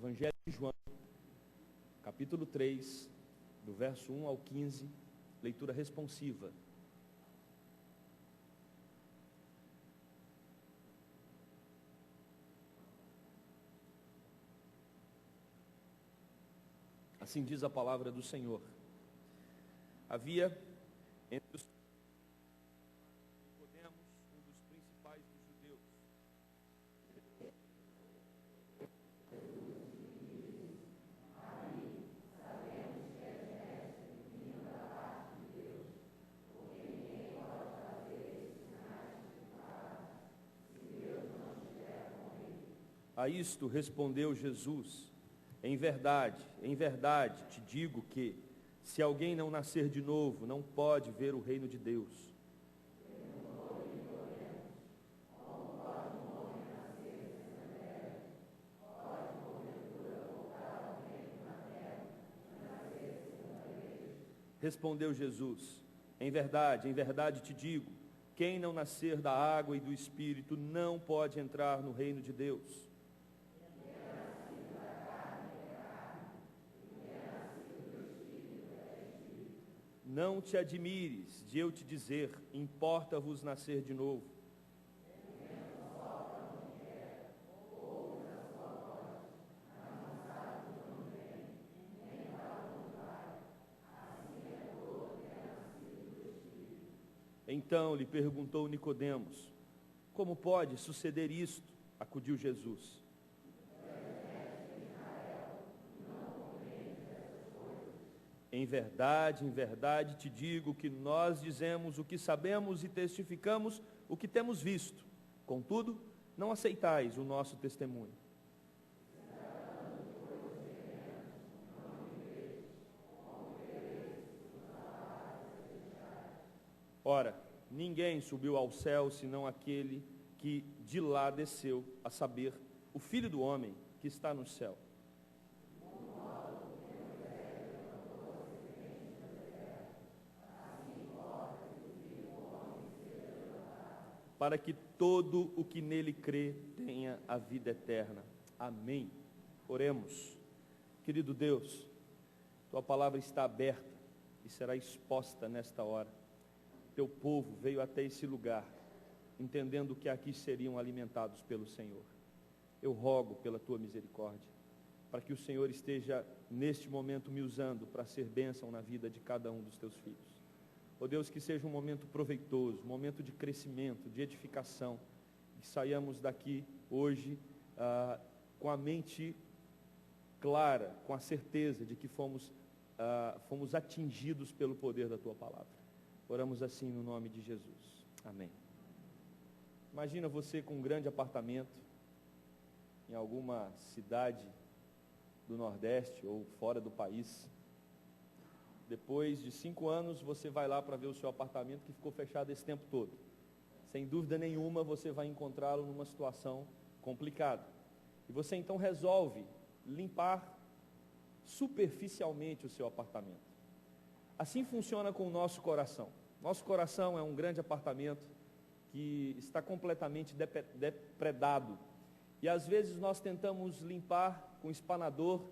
Evangelho de João, capítulo 3, do verso 1 ao 15, leitura responsiva. Assim diz a palavra do Senhor. Havia entre os Nicodemos, um dos principais dos judeus. A isto respondeu Jesus: em verdade, te digo que, se alguém não nascer de novo, não pode ver o reino de Deus. Respondeu Jesus: em verdade te digo, quem não nascer da água e do Espírito não pode entrar no reino de Deus. Não te admires de eu te dizer, importa-vos nascer de novo. Então lhe perguntou Nicodemos: como pode suceder isto? Acudiu Jesus. Em verdade te digo que nós dizemos o que sabemos e testificamos o que temos visto. Contudo, não aceitais o nosso testemunho. Ora, ninguém subiu ao céu senão aquele que de lá desceu, a saber, o Filho do Homem que está no céu. Para que todo o que nele crê tenha a vida eterna. Amém. Oremos. Querido Deus, tua palavra está aberta e será exposta nesta hora. Teu povo veio até esse lugar, entendendo que aqui seriam alimentados pelo Senhor. Eu rogo pela tua misericórdia, para que o Senhor esteja neste momento me usando para ser bênção na vida de cada um dos teus filhos. Ó Deus, que seja um momento proveitoso, um momento de crescimento, de edificação, que saiamos daqui hoje com a mente clara, com a certeza de que fomos atingidos pelo poder da Tua Palavra. Oramos assim no nome de Jesus. Amém. Imagina você com um grande apartamento em alguma cidade do Nordeste ou fora do país. Depois de 5 anos, você vai lá para ver o seu apartamento que ficou fechado esse tempo todo. Sem dúvida nenhuma, você vai encontrá-lo numa situação complicada. E você então resolve limpar superficialmente o seu apartamento. Assim funciona com o nosso coração. Nosso coração é um grande apartamento que está completamente depredado. E às vezes nós tentamos limpar com espanador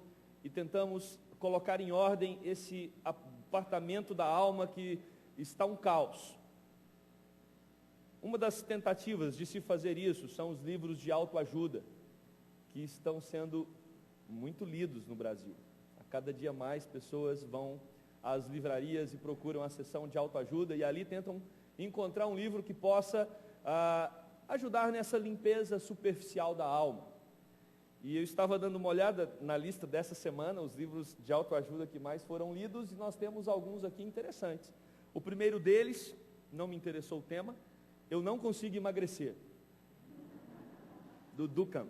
e tentamos colocar em ordem esse apartamento da alma que está um caos. Uma das tentativas de se fazer isso são os livros de autoajuda, que estão sendo muito lidos no Brasil. A cada dia mais pessoas vão às livrarias e procuram a seção de autoajuda e ali tentam encontrar um livro que possa ajudar nessa limpeza superficial da alma. E eu estava dando uma olhada na lista dessa semana, os livros de autoajuda que mais foram lidos, e nós temos alguns aqui interessantes. O primeiro deles, não me interessou o tema, Eu Não Consigo Emagrecer, do Duncan.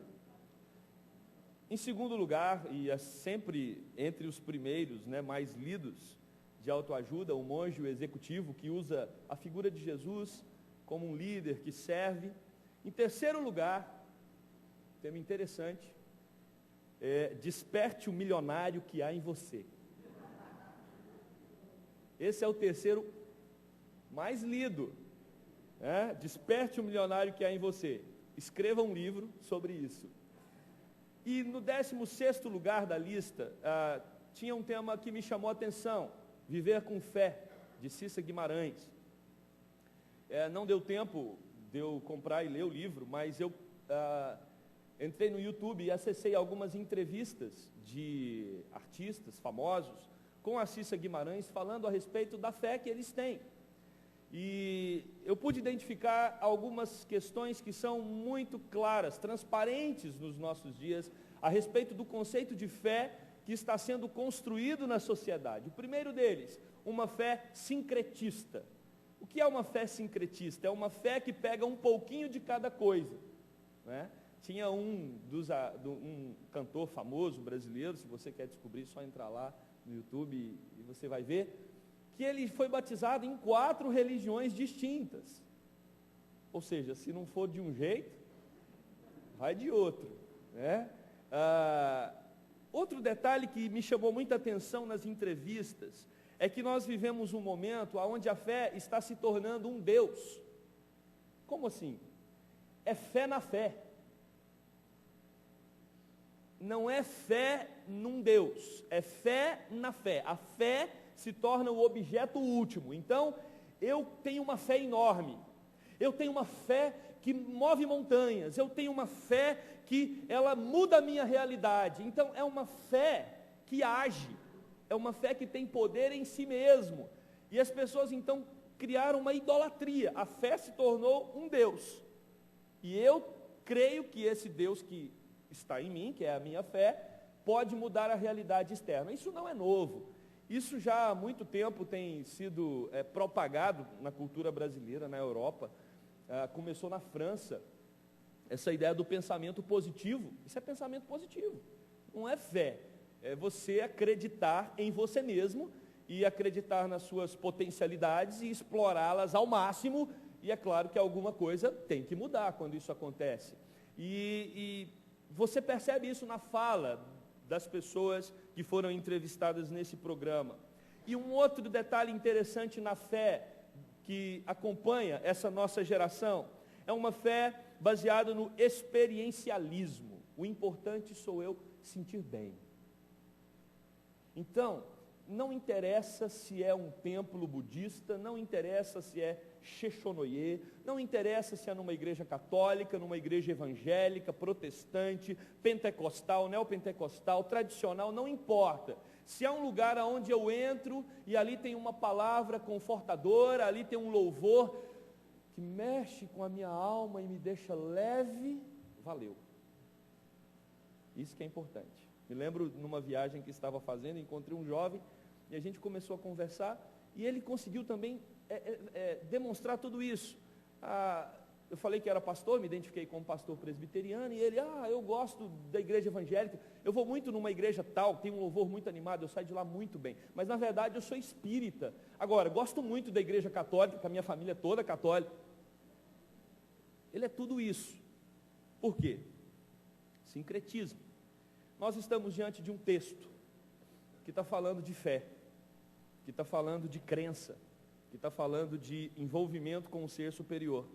Em segundo lugar, e é sempre entre os primeiros, mais lidos de autoajuda, O Monge e o Executivo, que usa a figura de Jesus como um líder que serve. Em terceiro lugar, tema interessante, Desperte o Milionário que há em você. Esse é o terceiro mais lido. Desperte o milionário que há em você. Escreva um livro sobre isso. E no 16º lugar da lista, tinha um tema que me chamou a atenção, Viver com Fé, de Cissa Guimarães. Não deu tempo de eu comprar e ler o livro, mas eu entrei no YouTube e acessei algumas entrevistas de artistas famosos com a Cissa Guimarães falando a respeito da fé que eles têm. E eu pude identificar algumas questões que são muito claras, transparentes nos nossos dias, a respeito do conceito de fé que está sendo construído na sociedade. O primeiro deles, uma fé sincretista. O que é uma fé sincretista? É uma fé que pega um pouquinho de cada coisa, né? Tinha um cantor famoso brasileiro, se você quer descobrir, é só entrar lá no YouTube e você vai ver, que ele foi batizado em 4 religiões distintas. Ou seja, se não for de um jeito, vai de outro, né? Outro detalhe que me chamou muita atenção nas entrevistas é que nós vivemos um momento onde a fé está se tornando um Deus. Como assim? É fé na fé. Não é fé num Deus, é fé na fé. A fé se torna o objeto último. Então, eu tenho uma fé enorme, eu tenho uma fé que move montanhas, eu tenho uma fé que ela muda a minha realidade. Então, é uma fé que age, é uma fé que tem poder em si mesmo. E as pessoas, então, criaram uma idolatria. A fé se tornou um Deus. E eu creio que esse Deus que está em mim, que é a minha fé, pode mudar a realidade externa. Isso não é novo. Isso já há muito tempo tem sido propagado na cultura brasileira, na Europa. Começou na França, essa ideia do pensamento positivo. Isso é pensamento positivo, não é fé. É você acreditar em você mesmo e acreditar nas suas potencialidades e explorá-las ao máximo. E é claro que alguma coisa tem que mudar quando isso acontece. E você percebe isso na fala das pessoas que foram entrevistadas nesse programa. E um outro detalhe interessante na fé que acompanha essa nossa geração é uma fé baseada no experiencialismo. O importante sou eu sentir bem. Então, não interessa se é um templo budista, não interessa se é Sheshonoye, não interessa se é numa igreja católica, numa igreja evangélica, protestante, pentecostal, neopentecostal, tradicional, não importa. Se é um lugar onde eu entro e ali tem uma palavra confortadora, ali tem um louvor que mexe com a minha alma e me deixa leve, valeu. Isso que é importante. Me lembro numa viagem que estava fazendo, encontrei um jovem e a gente começou a conversar e ele conseguiu também demonstrar tudo isso. Eu falei que era pastor, me identifiquei como pastor presbiteriano, e ele, eu gosto da igreja evangélica, eu vou muito numa igreja tal, tem um louvor muito animado, eu saio de lá muito bem, mas na verdade eu sou espírita. Agora, gosto muito da igreja católica, que a minha família é toda católica. Ele é tudo isso. Por quê? Sincretismo. Nós estamos diante de um texto que está falando de fé, que está falando de crença, que está falando de envolvimento com o ser superior.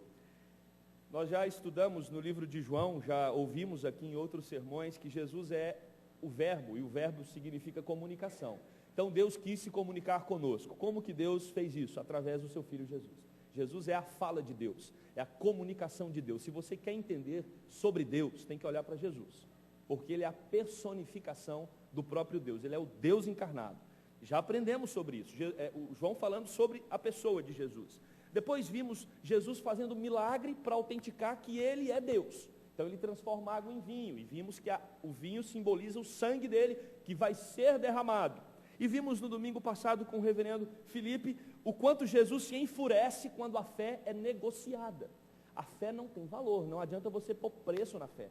Nós já estudamos no livro de João, já ouvimos aqui em outros sermões, que Jesus é o verbo, e o verbo significa comunicação. Então Deus quis se comunicar conosco. Como que Deus fez isso? Através do seu Filho Jesus. Jesus é a fala de Deus, é a comunicação de Deus. Se você quer entender sobre Deus, tem que olhar para Jesus, porque Ele é a personificação do próprio Deus, Ele é o Deus encarnado. Já aprendemos sobre isso, o João falando sobre a pessoa de Jesus. Depois vimos Jesus fazendo milagre para autenticar que Ele é Deus. Então Ele transforma água em vinho, e vimos que o vinho simboliza o sangue dEle, que vai ser derramado. E vimos no domingo passado com o reverendo Felipe, o quanto Jesus se enfurece quando a fé é negociada. A fé não tem valor, não adianta você pôr preço na fé,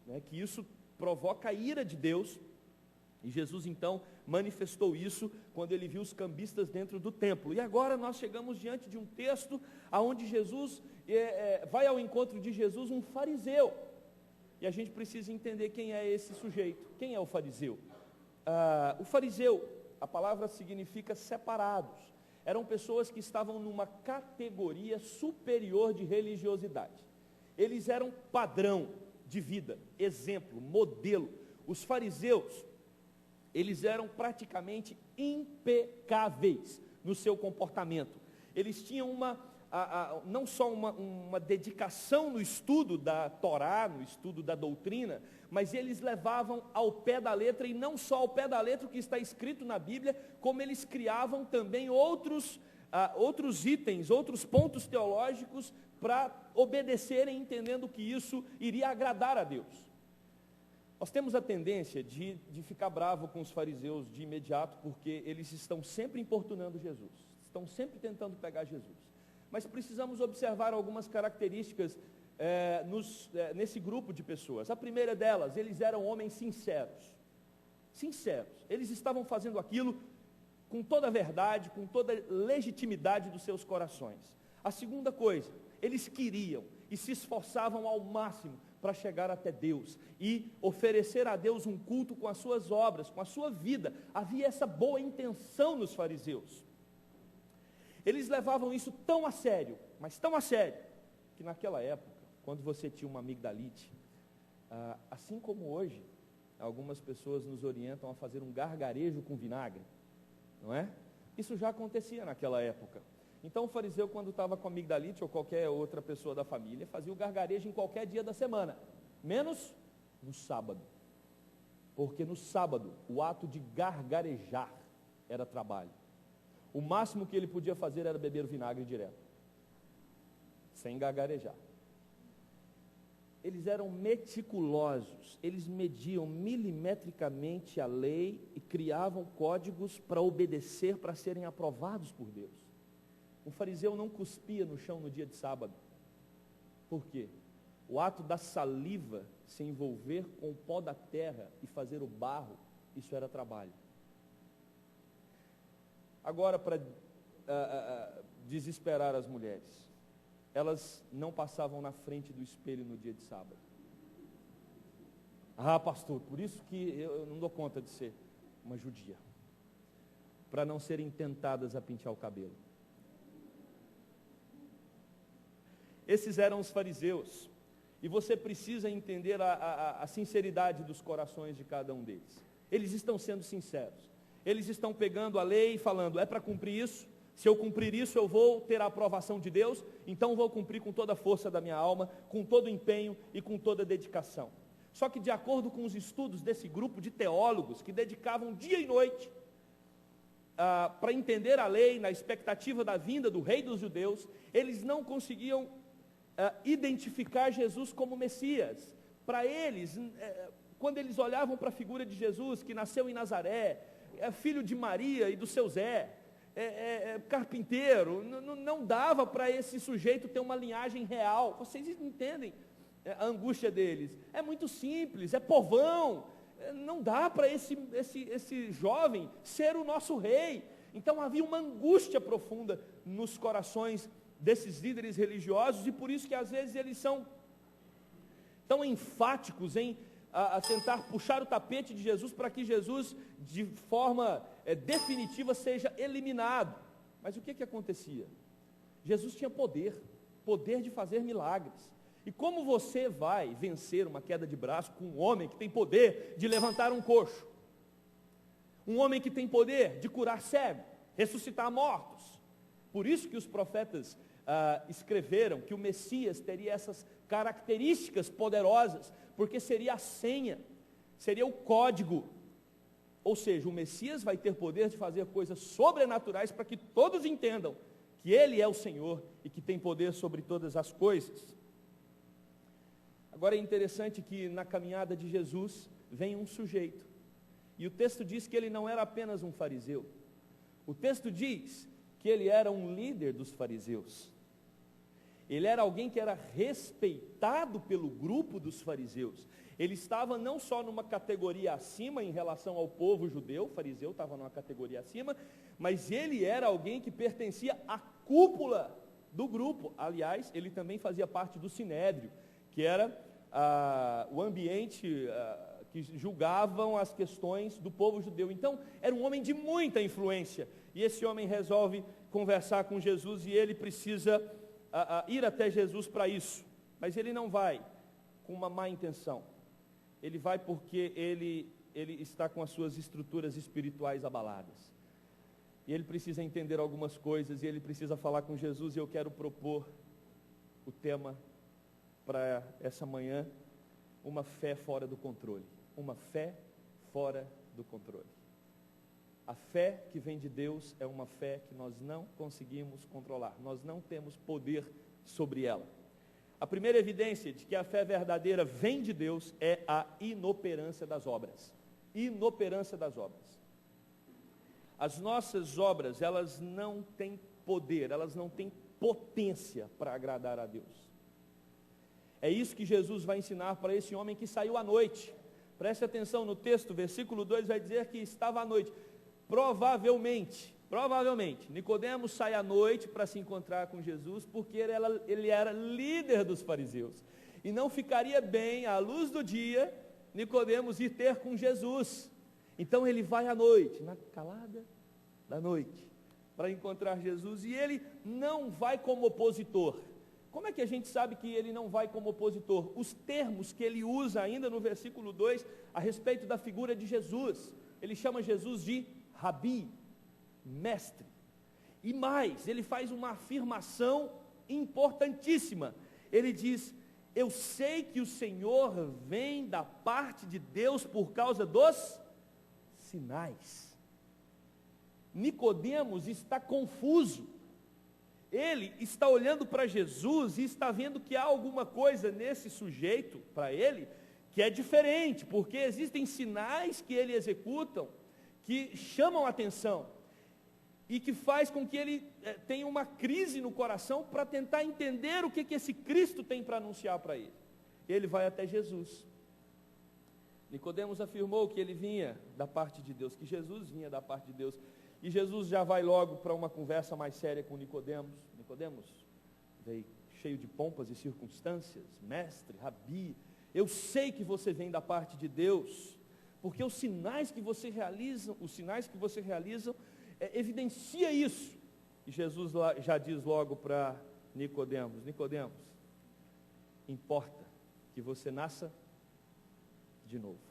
né? Que isso provoca a ira de Deus. E Jesus então manifestou isso quando ele viu os cambistas dentro do templo. E agora nós chegamos diante de um texto onde Jesus, vai ao encontro de Jesus um fariseu. E a gente precisa entender quem é esse sujeito. Quem é o fariseu? O fariseu, a palavra significa separados. Eram pessoas que estavam numa categoria superior de religiosidade. Eles eram padrão de vida, exemplo, modelo. os fariseus, eles eram praticamente impecáveis no seu comportamento. Eles tinham não só uma dedicação no estudo da Torá, no estudo da doutrina, mas eles levavam ao pé da letra, e não só ao pé da letra o que está escrito na Bíblia, como eles criavam também outros itens, outros pontos teológicos para obedecerem, entendendo que isso iria agradar a Deus. Nós temos a tendência de ficar bravo com os fariseus de imediato, porque eles estão sempre importunando Jesus, estão sempre tentando pegar Jesus. Mas precisamos observar algumas características nesse grupo de pessoas. A primeira delas, eles eram homens sinceros. Eles estavam fazendo aquilo com toda a verdade, com toda a legitimidade dos seus corações. A segunda coisa, eles queriam e se esforçavam ao máximo para chegar até Deus e oferecer a Deus um culto com as suas obras, com a sua vida. Havia essa boa intenção nos fariseus. Eles levavam isso tão a sério, mas tão a sério, que naquela época, quando você tinha uma amigdalite, assim como hoje, algumas pessoas nos orientam a fazer um gargarejo com vinagre, não é? Isso já acontecia naquela época. Então o fariseu, quando estava com amigdalite, ou qualquer outra pessoa da família, fazia o gargarejo em qualquer dia da semana, menos no sábado. Porque no sábado, o ato de gargarejar era trabalho. O máximo que ele podia fazer era beber o vinagre direto, sem gargarejar. Eles eram meticulosos, eles mediam milimetricamente a lei e criavam códigos para obedecer, para serem aprovados por Deus. Um fariseu não cuspia no chão no dia de sábado. Por quê? O ato da saliva se envolver com o pó da terra e fazer o barro, isso era trabalho. Agora, para desesperar as mulheres, elas não passavam na frente do espelho no dia de sábado. Pastor, por isso que eu não dou conta de ser uma judia. Para não serem tentadas a pentear o cabelo. Esses eram os fariseus. E você precisa entender a sinceridade dos corações de cada um deles. Eles estão sendo sinceros. Eles estão pegando a lei e falando, é para cumprir isso? Se eu cumprir isso, eu vou ter a aprovação de Deus, então vou cumprir com toda a força da minha alma, com todo o empenho e com toda a dedicação. Só que de acordo com os estudos desse grupo de teólogos, que dedicavam dia e noite para entender a lei, na expectativa da vinda do rei dos judeus, eles não conseguiam identificar Jesus como Messias. Para eles, quando eles olhavam para a figura de Jesus, que nasceu em Nazaré, é filho de Maria e do seu Zé, carpinteiro, não dava para esse sujeito ter uma linhagem real. Vocês entendem a angústia deles? É muito simples, é povão, não dá para esse jovem ser o nosso rei. Então havia uma angústia profunda nos corações desses líderes religiosos, e por isso que às vezes eles são tão enfáticos em a tentar puxar o tapete de Jesus para que Jesus, de forma definitiva, seja eliminado. Mas o que acontecia? Jesus tinha poder de fazer milagres. E como você vai vencer uma queda de braço com um homem que tem poder de levantar um coxo? Um homem que tem poder de curar cego, ressuscitar mortos. Por isso que os profetas escreveram que o Messias teria essas características poderosas, porque seria a senha, seria o código. Ou seja, o Messias vai ter poder de fazer coisas sobrenaturais para que todos entendam que Ele é o Senhor e que tem poder sobre todas as coisas. Agora é interessante que na caminhada de Jesus vem um sujeito, e o texto diz que ele não era apenas um fariseu, o texto diz que ele era um líder dos fariseus. Ele era alguém que era respeitado pelo grupo dos fariseus. Ele estava não só numa categoria acima em relação ao povo judeu, o fariseu estava numa categoria acima, mas ele era alguém que pertencia à cúpula do grupo. Aliás, ele também fazia parte do sinédrio, que era o ambiente que julgavam as questões do povo judeu. Então, era um homem de muita influência. E esse homem resolve conversar com Jesus, e ele precisa ir até Jesus para isso, mas ele não vai com uma má intenção. ele vai porque ele está com as suas estruturas espirituais abaladas. E ele precisa entender algumas coisas, e ele precisa falar com Jesus, e eu quero propor o tema para essa manhã, uma fé fora do controle. Uma fé fora do controle. A fé que vem de Deus é uma fé que nós não conseguimos controlar, nós não temos poder sobre ela. A primeira evidência de que a fé verdadeira vem de Deus é a inoperância das obras. Inoperância das obras. As nossas obras, elas não têm poder, elas não têm potência para agradar a Deus. É isso que Jesus vai ensinar para esse homem que saiu à noite. Preste atenção no texto, versículo 2 vai dizer que estava à noite. Provavelmente, Nicodemos sai à noite para se encontrar com Jesus, porque ele era líder dos fariseus. E não ficaria bem, à luz do dia, Nicodemos ir ter com Jesus. Então ele vai à noite, na calada da noite, para encontrar Jesus, e ele não vai como opositor. Como é que a gente sabe que ele não vai como opositor? Os termos que ele usa ainda no versículo 2, a respeito da figura de Jesus, ele chama Jesus de Rabi, mestre. E mais, ele faz uma afirmação importantíssima. Ele diz: eu sei que o Senhor vem da parte de Deus por causa dos sinais. Nicodemos está confuso. Ele está olhando para Jesus e está vendo que há alguma coisa nesse sujeito, para ele, que é diferente, porque existem sinais que ele executa, que chamam a atenção, e que faz com que ele tenha uma crise no coração, para tentar entender o que esse Cristo tem para anunciar para ele. Ele vai até Jesus. Nicodemos afirmou que ele vinha da parte de Deus, que Jesus vinha da parte de Deus, e Jesus já vai logo para uma conversa mais séria com Nicodemos. Nicodemos veio cheio de pompas e circunstâncias: mestre, rabi, eu sei que você vem da parte de Deus, porque os sinais que você realiza, evidencia isso. E Jesus já diz logo para Nicodemos: Nicodemos, importa que você nasça de novo.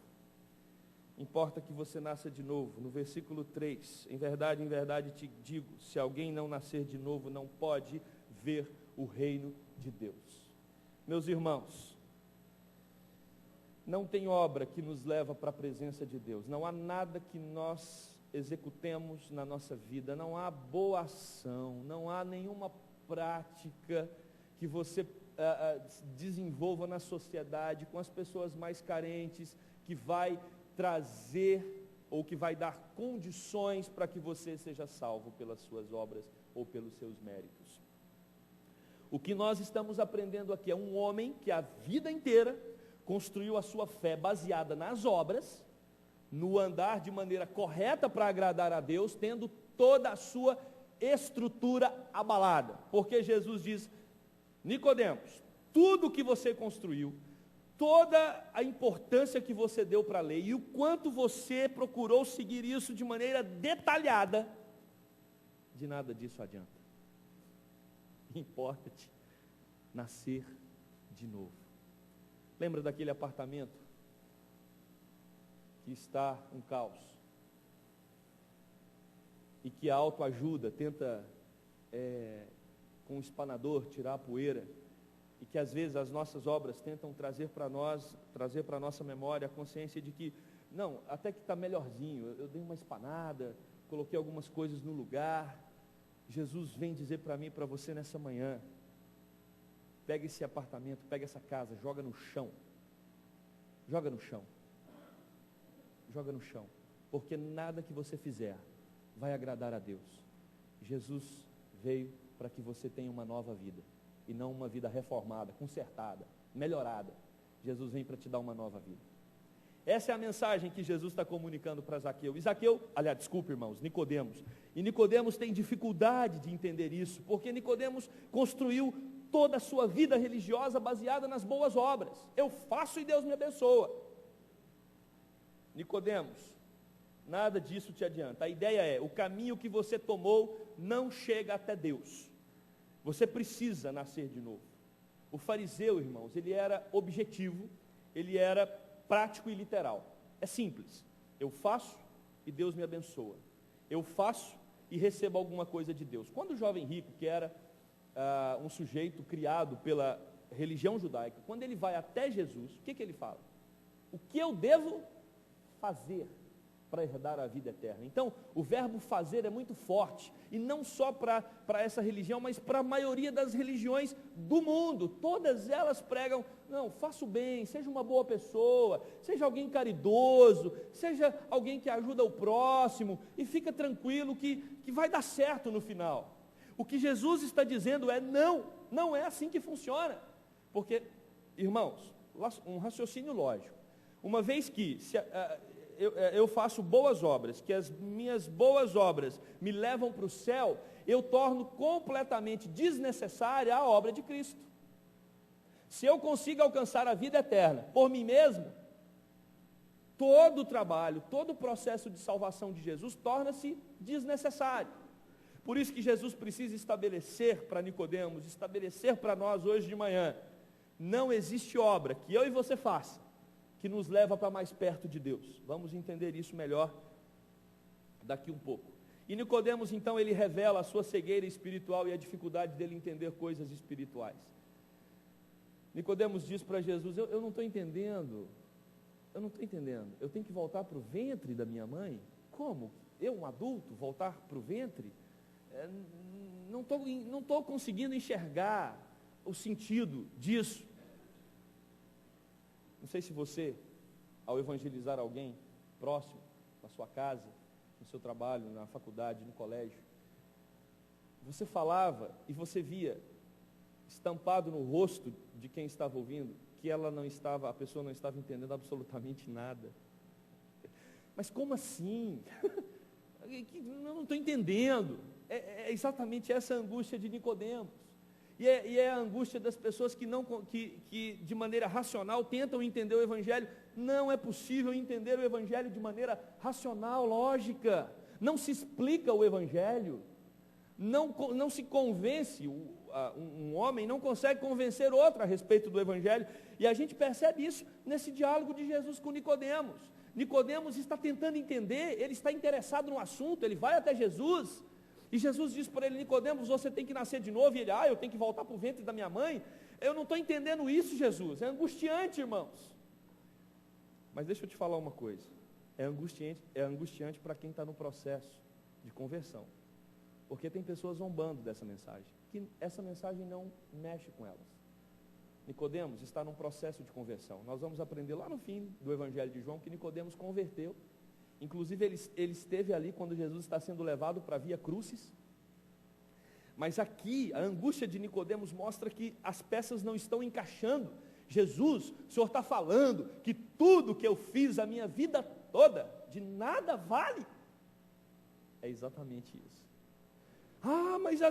Importa que você nasça de novo. No versículo 3, em verdade te digo, se alguém não nascer de novo, não pode ver o reino de Deus. Meus irmãos, não tem obra que nos leva para a presença de Deus. Não há nada que nós executemos na nossa vida, não há boa ação, não há nenhuma prática que você desenvolva na sociedade, com as pessoas mais carentes, que vai trazer ou que vai dar condições para que você seja salvo pelas suas obras ou pelos seus méritos. O que nós estamos aprendendo aqui é um homem que a vida inteira construiu a sua fé baseada nas obras, no andar de maneira correta para agradar a Deus, tendo toda a sua estrutura abalada. Porque Jesus diz: Nicodemos, tudo que você construiu, toda a importância que você deu para a lei e o quanto você procurou seguir isso de maneira detalhada, de nada disso adianta. Importa-te nascer de novo. Lembra daquele apartamento que está um caos e que a autoajuda tenta com o espanador tirar a poeira, e que às vezes as nossas obras tentam trazer para a nossa memória a consciência de que, não, até que está melhorzinho, eu dei uma espanada, coloquei algumas coisas no lugar. Jesus vem dizer para mim e para você nessa manhã: pega esse apartamento, pega essa casa, joga no chão, porque nada que você fizer vai agradar a Deus. Jesus veio para que você tenha uma nova vida, e não uma vida reformada, consertada, melhorada. Jesus vem para te dar uma nova vida. Essa é a mensagem que Jesus está comunicando para Zaqueu. Nicodemos. E Nicodemos tem dificuldade de entender isso, porque Nicodemos construiu toda a sua vida religiosa baseada nas boas obras. Eu faço e Deus me abençoa. Nicodemos, nada disso te adianta. A ideia é: o caminho que você tomou não chega até Deus. Você precisa nascer de novo. O fariseu, irmãos, ele era objetivo, ele era prático e literal. É simples. Eu faço e Deus me abençoa. Eu faço e recebo alguma coisa de Deus. Quando o jovem rico, que era um sujeito criado pela religião judaica, quando ele vai até Jesus, o que ele fala? O que eu devo fazer para herdar a vida eterna? Então, o verbo fazer é muito forte, e não só para essa religião, mas para a maioria das religiões do mundo. Todas elas pregam, não, faça o bem, seja uma boa pessoa, seja alguém caridoso, seja alguém que ajuda o próximo, e fica tranquilo que vai dar certo no final. O que Jesus está dizendo é, não é assim que funciona. Porque, irmãos, um raciocínio lógico, uma vez que eu faço boas obras, que as minhas boas obras me levam para o céu, eu torno completamente desnecessária a obra de Cristo. Se eu consigo alcançar a vida eterna por mim mesmo, todo o trabalho, todo o processo de salvação de Jesus torna-se desnecessário. Por isso que Jesus precisa estabelecer para Nicodemos, estabelecer para nós hoje de manhã, não existe obra que eu e você faça, que nos leva para mais perto de Deus. Vamos entender isso melhor daqui um pouco. E Nicodemos, então, ele revela a sua cegueira espiritual e a dificuldade dele entender coisas espirituais. Nicodemos diz para Jesus, eu não estou entendendo, eu tenho que voltar para o ventre da minha mãe? Como? Eu, um adulto, voltar para o ventre? Não estou conseguindo enxergar o sentido disso. Não sei se você, ao evangelizar alguém próximo, na sua casa, no seu trabalho, na faculdade, no colégio, você falava e você via estampado no rosto de quem estava ouvindo que a pessoa não estava entendendo absolutamente nada. Mas como assim? Eu não estou entendendo. É exatamente essa angústia de Nicodemos. E é a angústia das pessoas que de maneira racional tentam entender o Evangelho. Não é possível entender o Evangelho de maneira racional, lógica. Não se explica o Evangelho. Não se convence, um homem não consegue convencer outro a respeito do Evangelho. E a gente percebe isso nesse diálogo de Jesus com Nicodemos. Nicodemos está tentando entender, ele está interessado no assunto, ele vai até Jesus. E Jesus diz para ele, Nicodemos, você tem que nascer de novo. E ele, eu tenho que voltar para o ventre da minha mãe. Eu não estou entendendo isso, Jesus. É angustiante, irmãos. Mas deixa eu te falar uma coisa. É angustiante para quem está no processo de conversão. Porque tem pessoas zombando dessa mensagem. Que essa mensagem não mexe com elas. Nicodemos está num processo de conversão. Nós vamos aprender lá no fim do Evangelho de João que Nicodemos converteu. Inclusive ele esteve ali quando Jesus está sendo levado para a Via Crucis. Mas aqui a angústia de Nicodemos mostra que as peças não estão encaixando. Jesus, o Senhor está falando que tudo que eu fiz a minha vida toda, de nada vale. É exatamente isso. Mas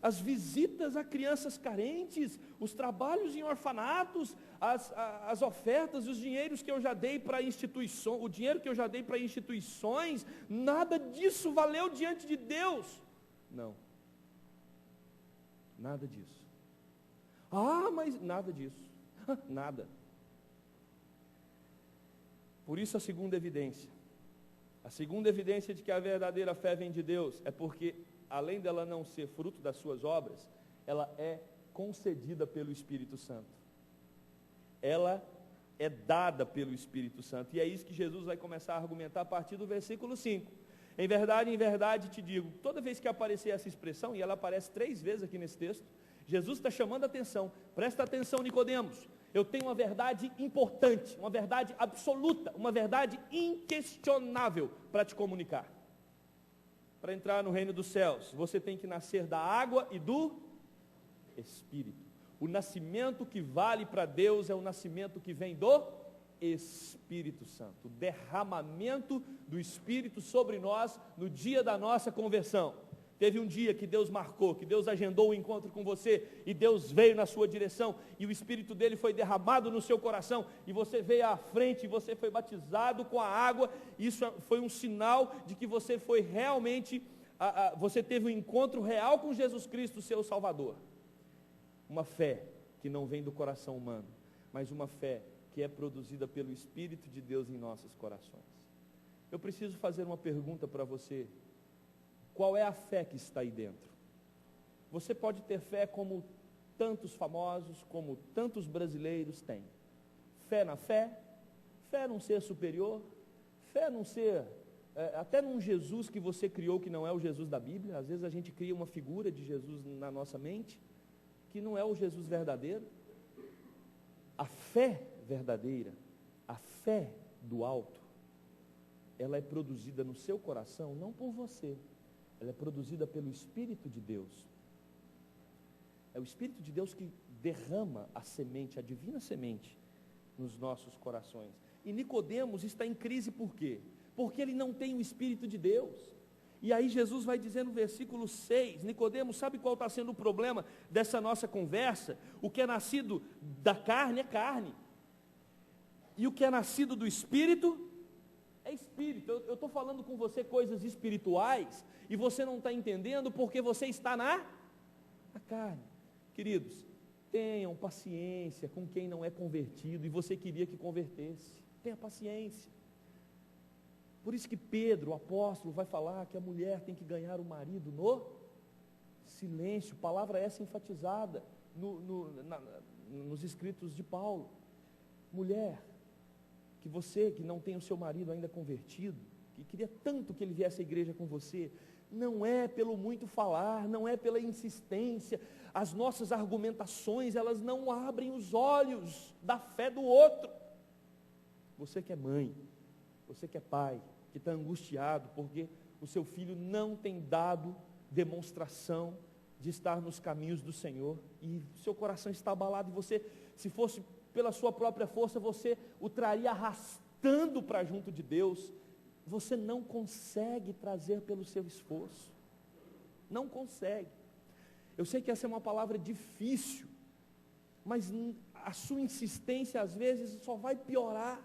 as visitas a crianças carentes, os trabalhos em orfanatos, as ofertas, os dinheiros que eu já dei para instituições, o dinheiro que eu já dei para instituições, nada disso valeu diante de Deus. Não. Nada disso. Mas nada disso. Nada. Por isso a segunda evidência de que a verdadeira fé vem de Deus é porque além dela não ser fruto das suas obras, ela é concedida pelo Espírito Santo. Ela é dada pelo Espírito Santo. E é isso que Jesus vai começar a argumentar a partir do versículo 5. Em verdade te digo, toda vez que aparecer essa expressão, e ela aparece 3 vezes aqui nesse texto, Jesus está chamando a atenção. Presta atenção, Nicodemos. Eu tenho uma verdade importante, uma verdade absoluta, uma verdade inquestionável para te comunicar. Para entrar no reino dos céus, você tem que nascer da água e do Espírito. O nascimento que vale para Deus é o nascimento que vem do Espírito Santo. O derramamento do Espírito sobre nós no dia da nossa conversão. Teve um dia que Deus marcou, que Deus agendou um encontro com você, e Deus veio na sua direção, e o Espírito dele foi derramado no seu coração, e você veio à frente, e você foi batizado com a água. Isso foi um sinal de que você foi realmente, você teve um encontro real com Jesus Cristo, seu Salvador. Uma fé que não vem do coração humano, mas uma fé que é produzida pelo Espírito de Deus em nossos corações. Eu preciso fazer uma pergunta para você. Qual é a fé que está aí dentro? Você pode ter fé como tantos famosos, como tantos brasileiros têm. Fé na fé, fé num ser superior, fé num ser, até num Jesus que você criou que não é o Jesus da Bíblia. Às vezes a gente cria uma figura de Jesus na nossa mente, que não é o Jesus verdadeiro. A fé verdadeira, a fé do alto, ela é produzida no seu coração, não por você, ela é produzida pelo Espírito de Deus. É o Espírito de Deus que derrama a semente, a divina semente, nos nossos corações. E Nicodemos está em crise por quê? Porque ele não tem o Espírito de Deus. E aí Jesus vai dizer no versículo 6, Nicodemos, sabe qual está sendo o problema dessa nossa conversa? O que é nascido da carne é carne. E o que é nascido do Espírito é Espírito. Eu estou falando com você coisas espirituais e você não está entendendo porque você está na carne. Queridos, tenham paciência com quem não é convertido e você queria que convertesse. Tenha paciência. Por isso que Pedro, o apóstolo, vai falar que a mulher tem que ganhar o marido no silêncio. Palavra essa enfatizada nos escritos de Paulo. Mulher, que você que não tem o seu marido ainda convertido, que queria tanto que ele viesse à igreja com você, não é pelo muito falar, não é pela insistência, as nossas argumentações, elas não abrem os olhos da fé do outro. Você que é mãe, você que é pai, que está angustiado porque o seu filho não tem dado demonstração de estar nos caminhos do Senhor, e seu coração está abalado, e você, se fosse pela sua própria força, você o traria arrastando para junto de Deus. Você não consegue trazer pelo seu esforço, não consegue. Eu sei que essa é uma palavra difícil, mas a sua insistência às vezes só vai piorar,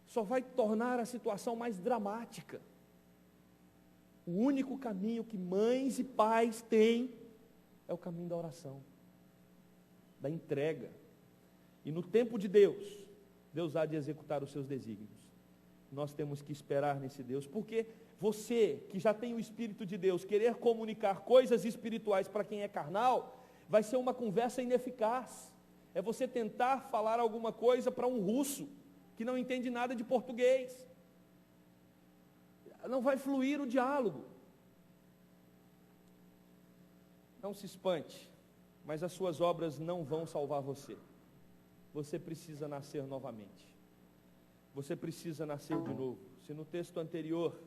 só vai tornar a situação mais dramática. O único caminho que mães e pais têm é o caminho da oração, da entrega. E no tempo de Deus, Deus há de executar os seus desígnios. Nós temos que esperar nesse Deus, porque você que já tem o Espírito de Deus, querer comunicar coisas espirituais para quem é carnal, vai ser uma conversa ineficaz. É você tentar falar alguma coisa para um russo, que não entende nada de português. Não vai fluir o diálogo. Não se espante, mas as suas obras não vão salvar você. Você precisa nascer novamente. Você precisa nascer de novo. Se no texto anterior,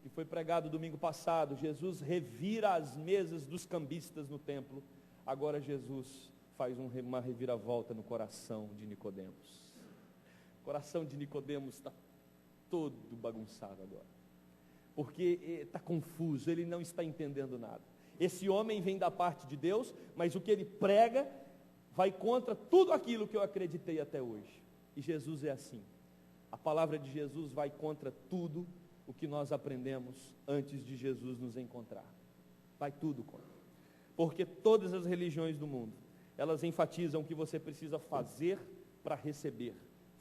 que foi pregado domingo passado, Jesus revira as mesas dos cambistas no templo, agora Jesus faz uma reviravolta no coração de Nicodemos. O coração de Nicodemos está todo bagunçado agora, porque está confuso, ele não está entendendo nada. Esse homem vem da parte de Deus, mas o que ele prega vai contra tudo aquilo que eu acreditei até hoje. E Jesus é assim. A palavra de Jesus vai contra tudo o que nós aprendemos antes de Jesus nos encontrar. Vai tudo contra. Porque todas as religiões do mundo, elas enfatizam que você precisa fazer para receber,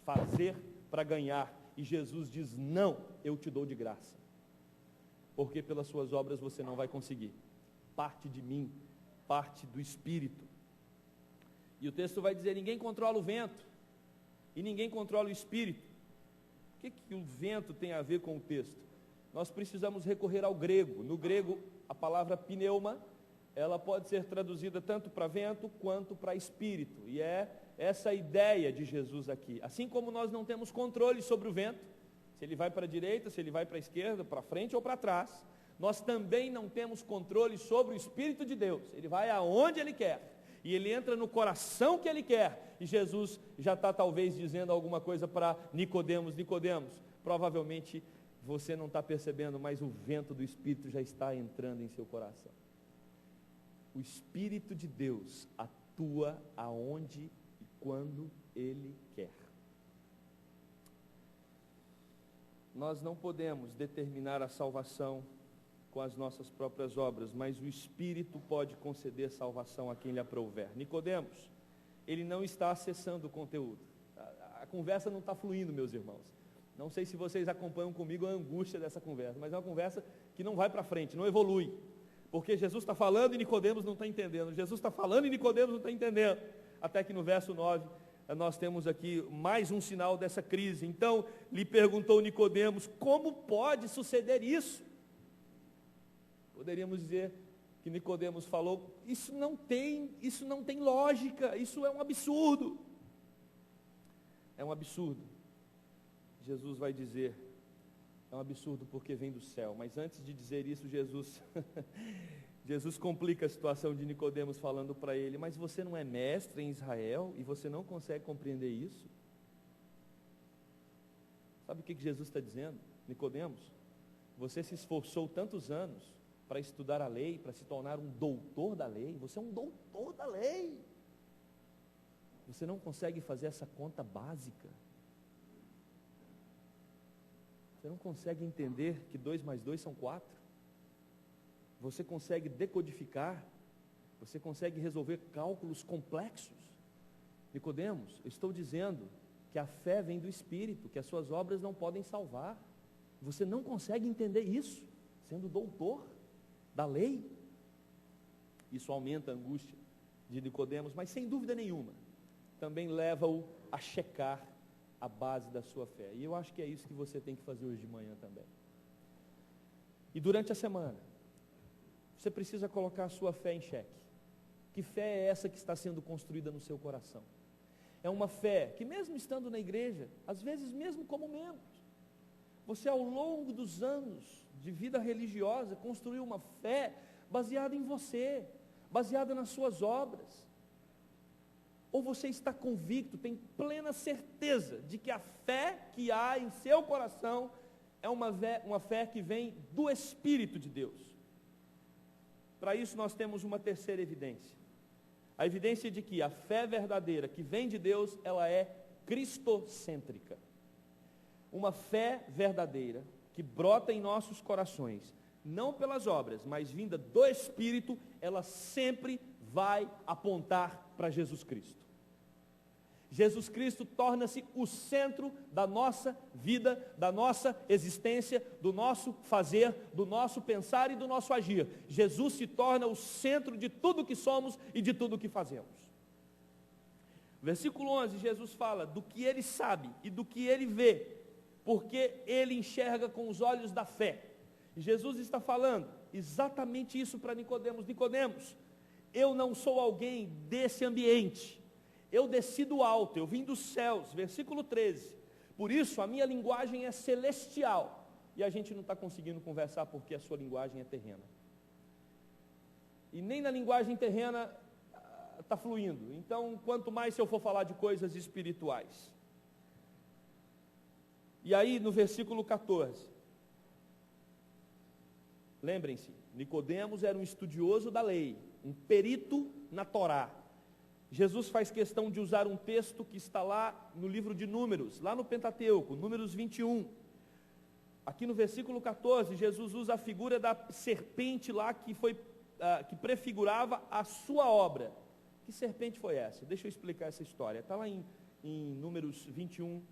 fazer para ganhar. E Jesus diz: não, eu te dou de graça. Porque pelas suas obras você não vai conseguir. Parte de mim, parte do Espírito. E o texto vai dizer: ninguém controla o vento, e ninguém controla o Espírito. O que o vento tem a ver com o texto? Nós precisamos recorrer ao grego. No grego, a palavra pneuma, ela pode ser traduzida tanto para vento quanto para espírito. E é essa a ideia de Jesus aqui. Assim como nós não temos controle sobre o vento, se ele vai para a direita, se ele vai para a esquerda, para frente ou para trás, nós também não temos controle sobre o Espírito de Deus. Ele vai aonde Ele quer. E Ele entra no coração que Ele quer. E Jesus já está talvez dizendo alguma coisa para Nicodemos. Nicodemos, provavelmente você não está percebendo, mas o vento do Espírito já está entrando em seu coração. O Espírito de Deus atua aonde e quando Ele quer. Nós não podemos determinar a salvação com as nossas próprias obras, mas o Espírito pode conceder salvação a quem lhe aprouver. Nicodemos, ele não está acessando o conteúdo. a conversa não está fluindo, meus irmãos. Não sei se vocês acompanham comigo a angústia dessa conversa, mas é uma conversa que não vai para frente, não evolui. Porque Jesus está falando e Nicodemos não está entendendo. Jesus está falando e Nicodemos não está entendendo. Até que no verso 9, nós temos aqui mais um sinal dessa crise. Então, lhe perguntou Nicodemos, como pode suceder isso? Poderíamos dizer que Nicodemos falou, isso não tem lógica, isso é um absurdo. É um absurdo. Jesus vai dizer, é um absurdo porque vem do céu. Mas antes de dizer isso, Jesus complica a situação de Nicodemos falando para ele, mas você não é mestre em Israel e você não consegue compreender isso? Sabe o que Jesus está dizendo? Nicodemos, você se esforçou tantos anos para estudar a lei, para se tornar um doutor da lei, você é um doutor da lei. Você não consegue fazer essa conta básica. Você não consegue entender que 2 mais 2 são 4. Você consegue decodificar, você consegue resolver cálculos complexos. Nicodemos, eu estou dizendo que a fé vem do Espírito, que as suas obras não podem salvar. Você não consegue entender isso, sendo doutor da lei. Isso aumenta a angústia de Nicodemos, mas sem dúvida nenhuma, também leva-o a checar a base da sua fé. E eu acho que é isso que você tem que fazer hoje de manhã também. E durante a semana, você precisa colocar a sua fé em xeque. Que fé é essa que está sendo construída no seu coração? É uma fé que mesmo estando na igreja, às vezes mesmo como membro, você ao longo dos anos de vida religiosa construiu uma fé baseada em você, baseada nas suas obras. Ou você está convicto, tem plena certeza de que a fé que há em seu coração é uma fé que vem do Espírito de Deus. Para isso nós temos uma terceira evidência. A evidência de que a fé verdadeira que vem de Deus, ela é cristocêntrica. Uma fé verdadeira que brota em nossos corações, não pelas obras, mas vinda do Espírito, ela sempre vai apontar para Jesus Cristo. Jesus Cristo torna-se o centro da nossa vida, da nossa existência, do nosso fazer, do nosso pensar e do nosso agir. Jesus se torna o centro de tudo que somos e de tudo que fazemos. Versículo 11, Jesus fala do que ele sabe e do que ele vê, porque ele enxerga com os olhos da fé. E Jesus está falando exatamente isso para Nicodemos. Nicodemos, eu não sou alguém desse ambiente. Eu desci do alto, eu vim dos céus, versículo 13. Por isso a minha linguagem é celestial. E a gente não está conseguindo conversar porque a sua linguagem é terrena. E nem na linguagem terrena está fluindo. Então, quanto mais se eu for falar de coisas espirituais. E aí no versículo 14. Lembrem-se, Nicodemos era um estudioso da lei, um perito na Torá. Jesus faz questão de usar um texto que está lá no livro de Números, lá no Pentateuco, Números 21. Aqui no versículo 14, Jesus usa a figura da serpente lá que prefigurava a sua obra. Que serpente foi essa? Deixa eu explicar essa história. Está lá em Números 21,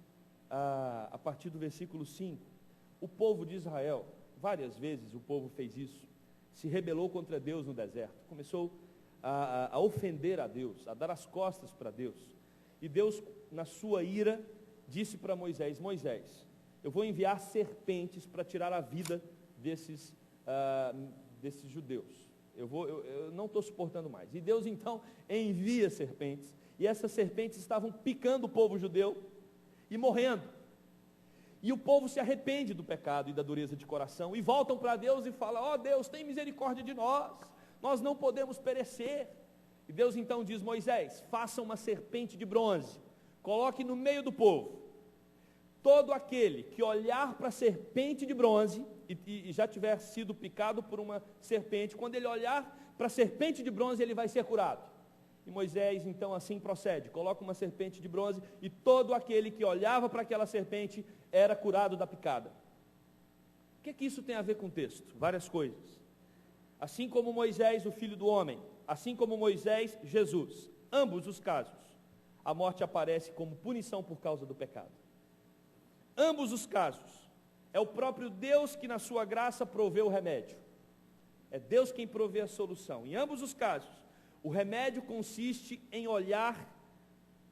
a partir do versículo 5. O povo de Israel, várias vezes o povo fez isso, se rebelou contra Deus no deserto, começou a ofender a Deus, a dar as costas para Deus. E Deus, na sua ira, disse para Moisés, Moisés, eu vou enviar serpentes para tirar a vida desses judeus. Eu não estou suportando mais. E Deus então envia serpentes, e essas serpentes estavam picando o povo judeu e morrendo. E o povo se arrepende do pecado e da dureza de coração, e voltam para Deus e falam, ó Deus, tem misericórdia de nós não podemos perecer. E Deus então diz, Moisés, faça uma serpente de bronze, coloque no meio do povo. Todo aquele que olhar para a serpente de bronze, e já tiver sido picado por uma serpente, quando ele olhar para a serpente de bronze, ele vai ser curado. E Moisés então assim procede, coloca uma serpente de bronze, e todo aquele que olhava para aquela serpente, era curado da picada. O que isso tem a ver com o texto? Várias coisas. Assim como Moisés, o filho do homem, assim como Moisés, Jesus, ambos os casos, a morte aparece como punição por causa do pecado. Ambos os casos, é o próprio Deus que na sua graça provê o remédio. É Deus quem provê a solução. Em ambos os casos, o remédio consiste em olhar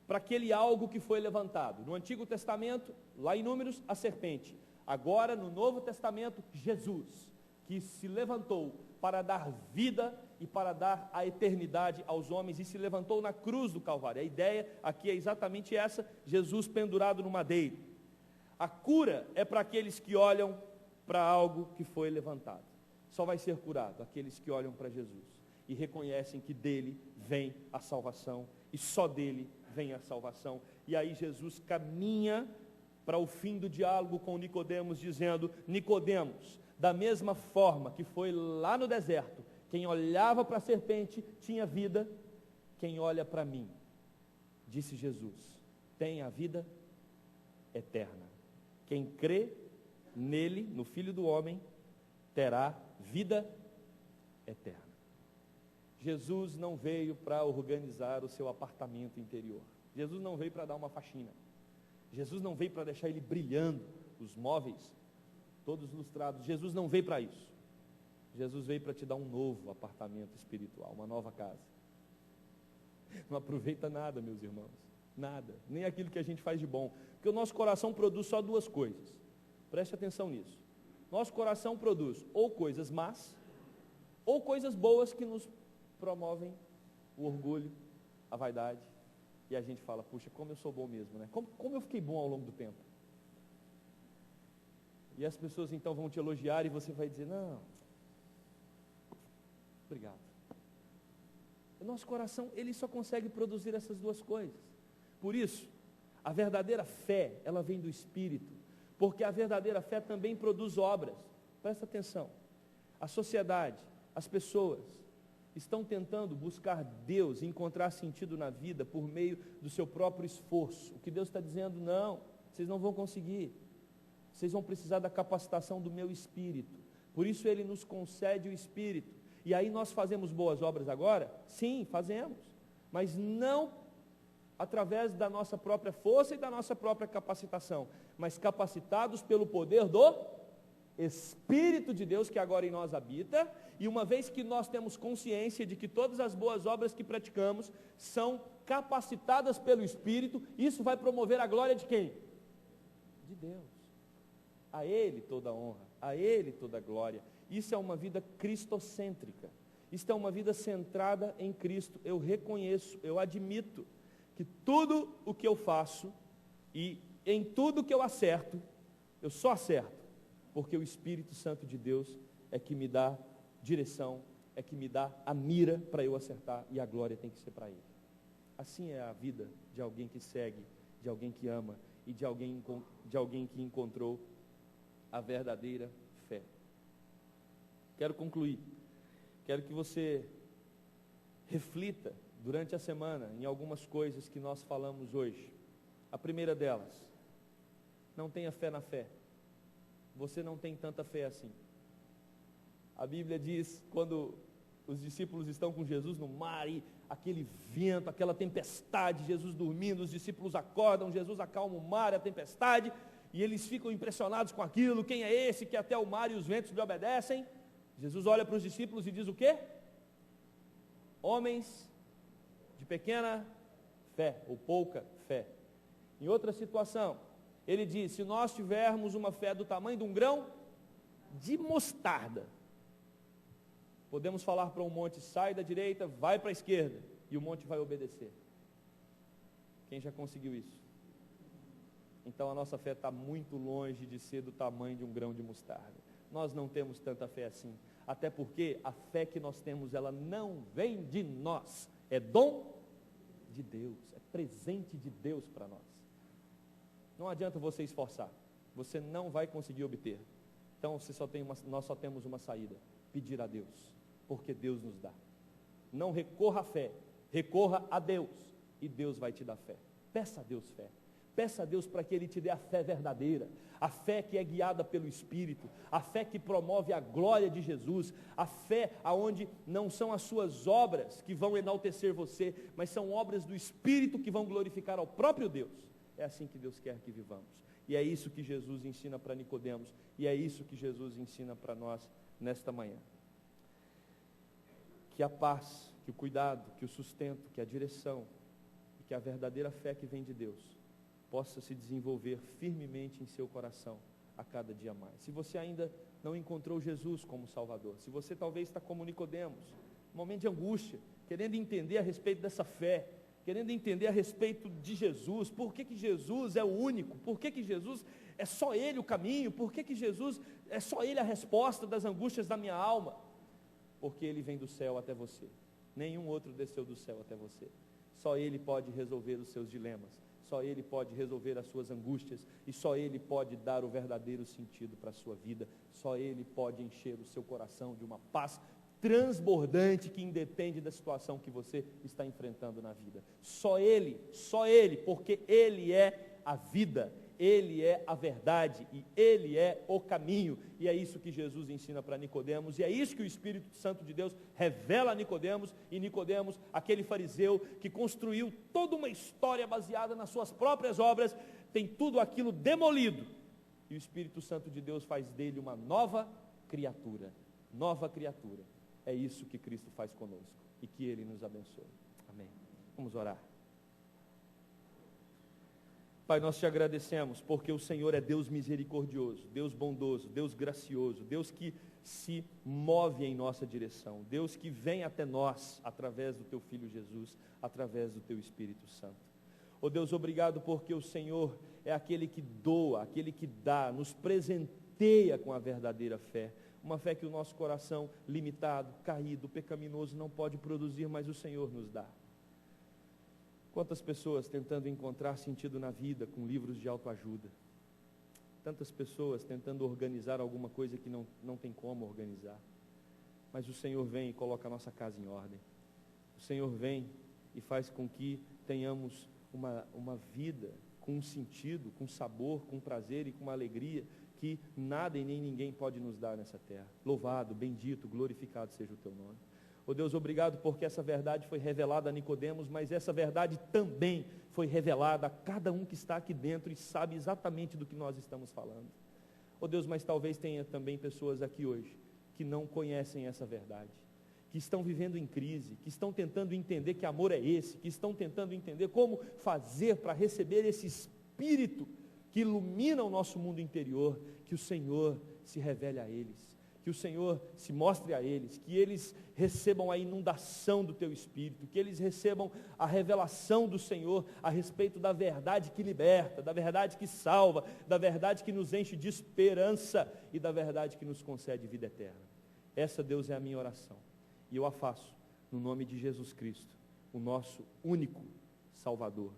para aquele algo que foi levantado. No Antigo Testamento, lá em Números, a serpente. Agora, no Novo Testamento, Jesus, que se levantou para dar vida e para dar a eternidade aos homens, e se levantou na cruz do Calvário. A ideia aqui é exatamente essa, Jesus pendurado no madeiro. A cura é para aqueles que olham para algo que foi levantado. Só vai ser curado aqueles que olham para Jesus e reconhecem que dele vem a salvação, e só dele vem a salvação. E aí Jesus caminha para o fim do diálogo com Nicodemos, dizendo: Nicodemos, da mesma forma que foi lá no deserto, quem olhava para a serpente tinha vida, quem olha para mim, disse Jesus, tem a vida eterna. Quem crê nele, no Filho do Homem, terá vida eterna. Jesus não veio para organizar o seu apartamento interior. Jesus não veio para dar uma faxina. Jesus não veio para deixar ele brilhando, os móveis todos lustrados. Jesus não veio para isso. Jesus veio para te dar um novo apartamento espiritual, uma nova casa. Não aproveita nada, meus irmãos, nada, nem aquilo que a gente faz de bom, porque o nosso coração produz só duas coisas. Preste atenção nisso. Nosso coração produz ou coisas más, ou coisas boas que nos promovem o orgulho, a vaidade, e a gente fala: puxa, como eu sou bom mesmo, né? Como eu fiquei bom ao longo do tempo. E as pessoas então vão te elogiar e você vai dizer: não, obrigado. O nosso coração, ele só consegue produzir essas duas coisas. Por isso, a verdadeira fé, ela vem do Espírito, porque a verdadeira fé também produz obras. Presta atenção. A sociedade, as pessoas estão tentando buscar Deus, encontrar sentido na vida por meio do seu próprio esforço. O que Deus está dizendo: não, vocês não vão conseguir. Vocês vão precisar da capacitação do meu Espírito. Por isso Ele nos concede o Espírito. E aí nós fazemos boas obras agora? Sim, fazemos. Mas não através da nossa própria força e da nossa própria capacitação, mas capacitados pelo poder do Espírito de Deus que agora em nós habita. E uma vez que nós temos consciência de que todas as boas obras que praticamos são capacitadas pelo Espírito, isso vai promover a glória de quem? De Deus. A Ele toda a honra, a Ele toda a glória. Isso é uma vida cristocêntrica. Isso é uma vida centrada em Cristo. Eu reconheço, eu admito que tudo o que eu faço e em tudo que eu acerto, eu só acerto porque o Espírito Santo de Deus é que me dá direção, é que me dá a mira para eu acertar, e a glória tem que ser para Ele. Assim é a vida de alguém que segue, de alguém que ama e de alguém que encontrou a verdadeira fé. Quero concluir. Quero que você reflita durante a semana em algumas coisas que nós falamos hoje. A primeira delas: não tenha fé na fé. Você não tem tanta fé assim. A Bíblia diz, quando os discípulos estão com Jesus no mar, e aquele vento, aquela tempestade, Jesus dormindo, os discípulos acordam, Jesus acalma o mar e a tempestade, e eles ficam impressionados com aquilo. Quem é esse que até o mar e os ventos lhe obedecem? Jesus olha para os discípulos e diz o quê? Homens de pequena fé, ou pouca fé. Em outra situação, ele diz: se nós tivermos uma fé do tamanho de um grão de mostarda, podemos falar para um monte: sai da direita, vai para a esquerda, e o monte vai obedecer. Quem já conseguiu isso? Então a nossa fé está muito longe de ser do tamanho de um grão de mostarda. Nós não temos tanta fé assim, até porque a fé que nós temos, ela não vem de nós, é dom de Deus, é presente de Deus para nós. Não adianta você esforçar, você não vai conseguir obter. Então nós só temos uma saída: pedir a Deus, porque Deus nos dá. Não recorra à fé, recorra a Deus, e Deus vai te dar fé. Peça a Deus fé. Peça a Deus para que Ele te dê a fé verdadeira, a fé que é guiada pelo Espírito, a fé que promove a glória de Jesus, a fé aonde não são as suas obras que vão enaltecer você, mas são obras do Espírito que vão glorificar ao próprio Deus. É assim que Deus quer que vivamos. E é isso que Jesus ensina para Nicodemos, e é isso que Jesus ensina para nós nesta manhã. Que a paz, que o cuidado, que o sustento, que a direção, e que a verdadeira fé que vem de Deus, possa se desenvolver firmemente em seu coração a cada dia mais. Se você ainda não encontrou Jesus como Salvador, se você talvez está como Nicodemos, um momento de angústia, querendo entender a respeito dessa fé, querendo entender a respeito de Jesus, por que Jesus é o único, por que Jesus é só Ele o caminho, por que Jesus é só Ele a resposta das angústias da minha alma, porque Ele vem do céu até você, nenhum outro desceu do céu até você, só Ele pode resolver os seus dilemas, só Ele pode resolver as suas angústias, e só Ele pode dar o verdadeiro sentido para a sua vida, só Ele pode encher o seu coração de uma paz transbordante que independe da situação que você está enfrentando na vida. Só Ele, porque Ele é a vida, Ele é a verdade e Ele é o caminho. E é isso que Jesus ensina para Nicodemos, e é isso que o Espírito Santo de Deus revela a Nicodemos. E Nicodemos, aquele fariseu que construiu toda uma história baseada nas suas próprias obras, tem tudo aquilo demolido, e o Espírito Santo de Deus faz dele uma nova criatura. Nova criatura. É isso que Cristo faz conosco, e que Ele nos abençoe. Amém. Vamos orar. Pai, nós te agradecemos, porque o Senhor é Deus misericordioso, Deus bondoso, Deus gracioso, Deus que se move em nossa direção, Deus que vem até nós, através do Teu Filho Jesus, através do Teu Espírito Santo. Oh Deus, obrigado porque o Senhor é aquele que doa, aquele que dá, nos presenteia com a verdadeira fé, uma fé que o nosso coração limitado, caído, pecaminoso não pode produzir, mas o Senhor nos dá. Quantas pessoas tentando encontrar sentido na vida com livros de autoajuda, tantas pessoas tentando organizar alguma coisa que não tem como organizar, mas o Senhor vem e coloca a nossa casa em ordem, o Senhor vem e faz com que tenhamos uma vida com um sentido, com sabor, com prazer e com alegria, que nada e nem ninguém pode nos dar nessa terra. Louvado, bendito, glorificado seja o Teu nome. Oh Deus, obrigado porque essa verdade foi revelada a Nicodemos, mas essa verdade também foi revelada a cada um que está aqui dentro e sabe exatamente do que nós estamos falando. Oh Deus, mas talvez tenha também pessoas aqui hoje que não conhecem essa verdade, que estão vivendo em crise, que estão tentando entender que amor é esse, que estão tentando entender como fazer para receber esse Espírito que ilumina o nosso mundo interior. Que o Senhor se revele a eles, que o Senhor se mostre a eles, que eles recebam a inundação do Teu Espírito, que eles recebam a revelação do Senhor a respeito da verdade que liberta, da verdade que salva, da verdade que nos enche de esperança e da verdade que nos concede vida eterna. Essa, Deus, é a minha oração, e eu a faço no nome de Jesus Cristo, o nosso único Salvador.